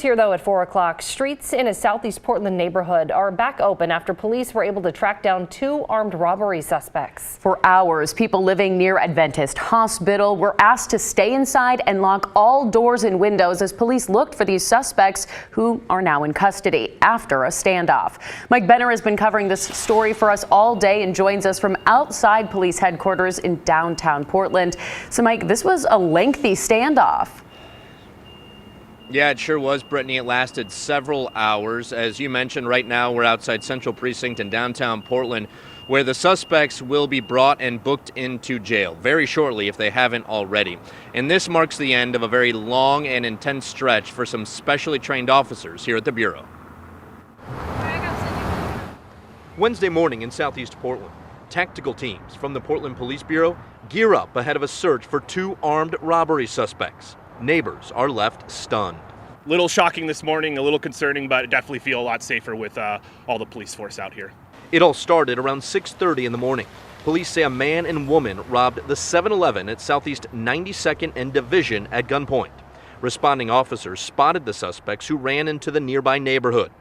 here, though, at 4 o'clock. Streets in a southeast Portland neighborhood are back open after police were able to track down 2 armed robbery suspects. For hours, people living near Adventist Hospital were asked to stay inside and lock all doors and windows as police looked for these suspects who are now in custody after a standoff. Mike Benner has been covering this story for us all day and joins us from outside police headquarters in downtown Portland. So, Mike, this was a lengthy standoff. Yeah, it sure was, Brittany. It lasted several hours. As you mentioned, right now we're outside Central Precinct in downtown Portland, where the suspects will be brought and booked into jail very shortly if they haven't already. And this marks the end of a very long and intense stretch for some specially trained officers here at the Bureau. Wednesday morning in southeast Portland, tactical teams from the Portland Police Bureau gear up ahead of a search for 2 armed robbery suspects. Neighbors are left stunned. Little shocking this morning, a little concerning, but definitely feel a lot safer with all the police force out here. It all started around 6:30 in the morning. Police say a man and woman robbed the 7-Eleven at Southeast 92nd and Division at gunpoint. Responding officers spotted the suspects who ran into the nearby neighborhood.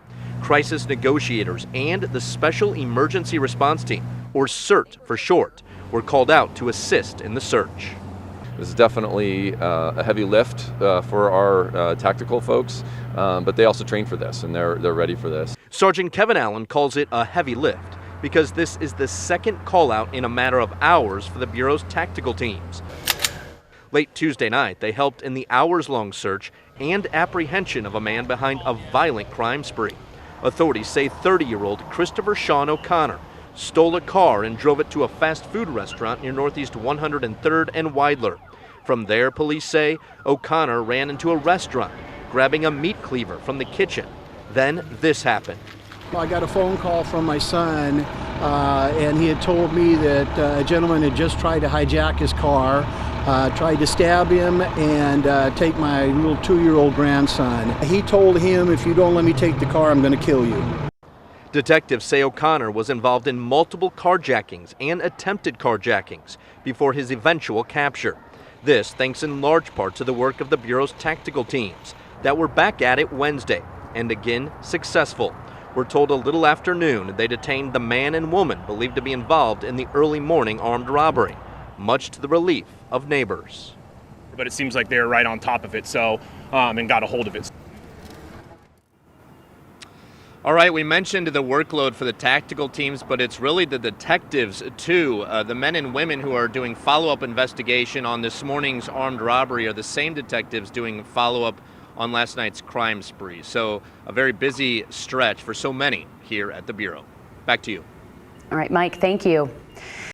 Crisis negotiators and the Special Emergency Response Team, or CERT for short, were called out to assist in the search. This is definitely a heavy lift for our tactical folks, but they also train for this, and they're ready for this. Sergeant Kevin Allen calls it a heavy lift because this is the second call-out in a matter of hours for the Bureau's tactical teams. Late Tuesday night, they helped in the hours-long search and apprehension of a man behind a violent crime spree. Authorities say 30-year-old Christopher Sean O'Connor stole a car and drove it to a fast food restaurant near Northeast 103rd and Weidler. From there, police say O'Connor ran into a restaurant, grabbing a meat cleaver from the kitchen. Then this happened. I got a phone call from my son, and he had told me that a gentleman had just tried to hijack his car, tried to stab him and take my little 2-year-old grandson. He told him, if you don't let me take the car, I'm going to kill you. Detectives say O'Connor was involved in multiple carjackings and attempted carjackings before his eventual capture. This thanks in large part to the work of the Bureau's tactical teams that were back at it Wednesday and again successful. We're told a little after noon they detained the man and woman believed to be involved in the early morning armed robbery, much to the relief of neighbors. But it seems like they're right on top of it, so and got a hold of it. All right, we mentioned the workload for the tactical teams, but it's really the detectives, too. The men and women who are doing follow-up investigation on this morning's armed robbery are the same detectives doing follow-up on last night's crime spree. So a very busy stretch for so many here at the Bureau. Back to you. All right, Mike, thank you.